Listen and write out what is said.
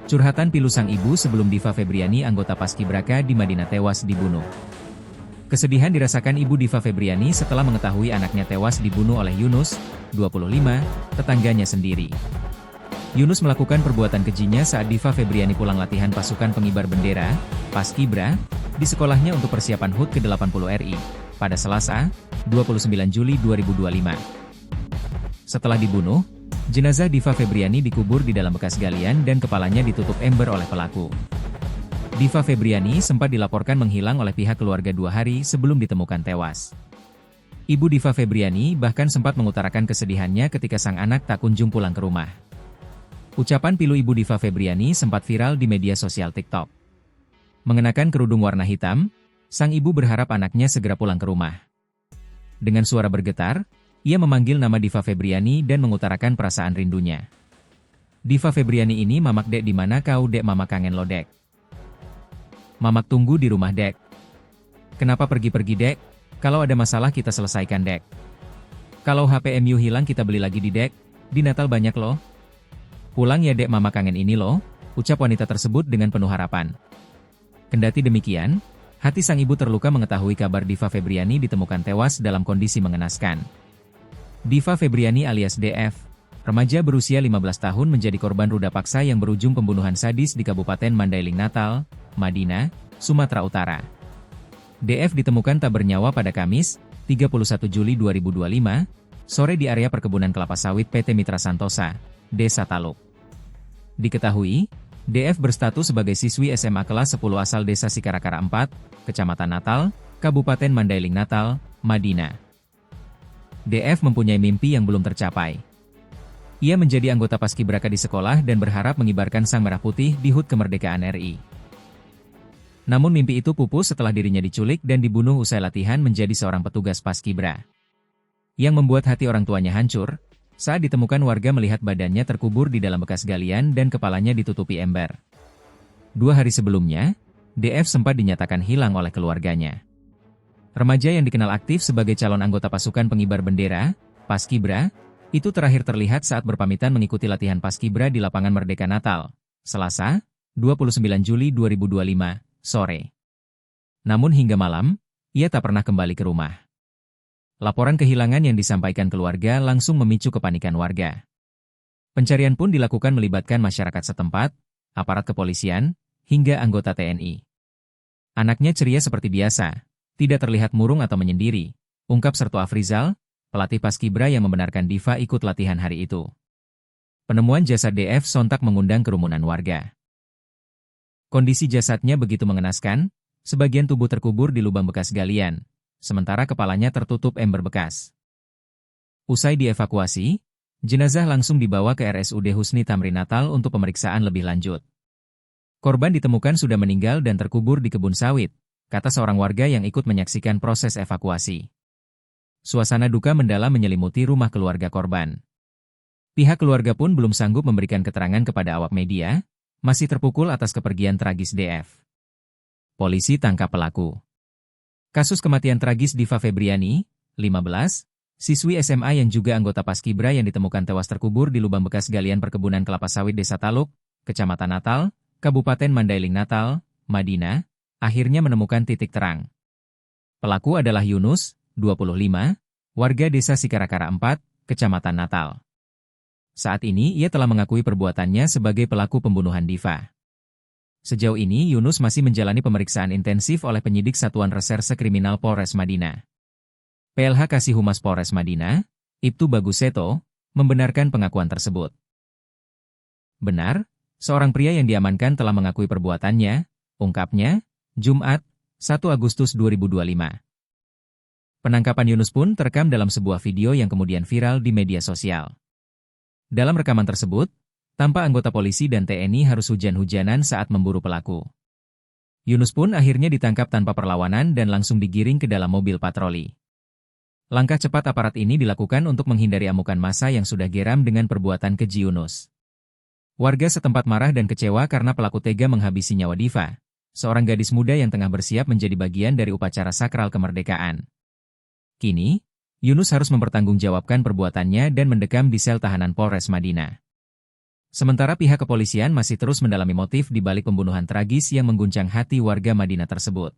Curhatan pilu sang ibu sebelum Diva Febriani anggota Paskibraka di Madinah tewas dibunuh. Kesedihan dirasakan ibu Diva Febriani setelah mengetahui anaknya tewas dibunuh oleh Yunus, 25, tetangganya sendiri. Yunus melakukan perbuatan kejinya saat Diva Febriani pulang latihan pasukan pengibar bendera, Paskibra, di sekolahnya untuk persiapan HUT ke-80 RI, pada Selasa, 29 Juli 2025. Setelah dibunuh, jenazah Diva Febriani dikubur di dalam bekas galian dan kepalanya ditutup ember oleh pelaku. Diva Febriani sempat dilaporkan menghilang oleh pihak keluarga 2 hari sebelum ditemukan tewas. Ibu Diva Febriani bahkan sempat mengutarakan kesedihannya ketika sang anak tak kunjung pulang ke rumah. Ucapan pilu ibu Diva Febriani sempat viral di media sosial TikTok. Mengenakan kerudung warna hitam, sang ibu berharap anaknya segera pulang ke rumah. Dengan suara bergetar, ia memanggil nama Diva Febriani dan mengutarakan perasaan rindunya. Diva Febriani ini, "Mamak dek, di mana kau dek? Mama kangen lo dek. Mamak tunggu di rumah dek. Kenapa pergi-pergi dek? Kalau ada masalah kita selesaikan dek. Kalau HPMU hilang kita beli lagi di dek, di Natal banyak loh. Pulang ya dek, mama kangen ini loh," ucap wanita tersebut dengan penuh harapan. Kendati demikian, hati sang ibu terluka mengetahui kabar Diva Febriani ditemukan tewas dalam kondisi mengenaskan. Diva Febriani alias DF, remaja berusia 15 tahun menjadi korban ruda paksa yang berujung pembunuhan sadis di Kabupaten Mandailing Natal, Madinah, Sumatera Utara. DF ditemukan tak bernyawa pada Kamis, 31 Juli 2025, sore di area perkebunan kelapa sawit PT Mitra Santosa, Desa Taluk. Diketahui, DF berstatus sebagai siswi SMA kelas 10 asal Desa Sikarakara 4, Kecamatan Natal, Kabupaten Mandailing Natal, Madinah. DF mempunyai mimpi yang belum tercapai. Ia menjadi anggota Paskibraka di sekolah dan berharap mengibarkan sang merah putih di HUT kemerdekaan RI. Namun mimpi itu pupus setelah dirinya diculik dan dibunuh usai latihan menjadi seorang petugas Paskibra. Yang membuat hati orang tuanya hancur, saat ditemukan warga melihat badannya terkubur di dalam bekas galian dan kepalanya ditutupi ember. 2 hari sebelumnya, DF sempat dinyatakan hilang oleh keluarganya. Remaja yang dikenal aktif sebagai calon anggota pasukan pengibar bendera, Paskibra, itu terakhir terlihat saat berpamitan mengikuti latihan Paskibra di Lapangan Merdeka Natal, Selasa, 29 Juli 2025, sore. Namun hingga malam, ia tak pernah kembali ke rumah. Laporan kehilangan yang disampaikan keluarga langsung memicu kepanikan warga. Pencarian pun dilakukan melibatkan masyarakat setempat, aparat kepolisian, hingga anggota TNI. Anaknya ceria seperti biasa, tidak terlihat murung atau menyendiri, ungkap Sertu Afrizal, pelatih Paskibra yang membenarkan Diva ikut latihan hari itu. Penemuan jasad DF sontak mengundang kerumunan warga. Kondisi jasadnya begitu mengenaskan, sebagian tubuh terkubur di lubang bekas galian, sementara kepalanya tertutup ember bekas. Usai dievakuasi, jenazah langsung dibawa ke RSUD Husni Tamrin Natal untuk pemeriksaan lebih lanjut. Korban ditemukan sudah meninggal dan terkubur di kebun sawit, kata seorang warga yang ikut menyaksikan proses evakuasi. Suasana duka mendalam menyelimuti rumah keluarga korban. Pihak keluarga pun belum sanggup memberikan keterangan kepada awak media, masih terpukul atas kepergian tragis DF. Polisi tangkap pelaku. Kasus kematian tragis Diva Febriani, 15, siswi SMA yang juga anggota Paskibra yang ditemukan tewas terkubur di lubang bekas galian perkebunan kelapa sawit Desa Taluk, Kecamatan Natal, Kabupaten Mandailing Natal, Madinah, akhirnya menemukan titik terang. Pelaku adalah Yunus, 25, warga Desa Sikarakara 4, Kecamatan Natal. Saat ini ia telah mengakui perbuatannya sebagai pelaku pembunuhan Diva. Sejauh ini Yunus masih menjalani pemeriksaan intensif oleh penyidik Satuan Reserse Kriminal Polres Madinah. PLH Kasih Humas Polres Madinah, Ibtu Bagus Seto, membenarkan pengakuan tersebut. Benar, seorang pria yang diamankan telah mengakui perbuatannya, ungkapnya, Jumat, 1 Agustus 2025. Penangkapan Yunus pun terekam dalam sebuah video yang kemudian viral di media sosial. Dalam rekaman tersebut, tampak anggota polisi dan TNI harus hujan-hujanan saat memburu pelaku. Yunus pun akhirnya ditangkap tanpa perlawanan dan langsung digiring ke dalam mobil patroli. Langkah cepat aparat ini dilakukan untuk menghindari amukan massa yang sudah geram dengan perbuatan keji Yunus. Warga setempat marah dan kecewa karena pelaku tega menghabisi nyawa Diva, seorang gadis muda yang tengah bersiap menjadi bagian dari upacara sakral kemerdekaan. Kini, Yunus harus mempertanggungjawabkan perbuatannya dan mendekam di sel tahanan Polres Madinah. Sementara pihak kepolisian masih terus mendalami motif di balik pembunuhan tragis yang mengguncang hati warga Madinah tersebut.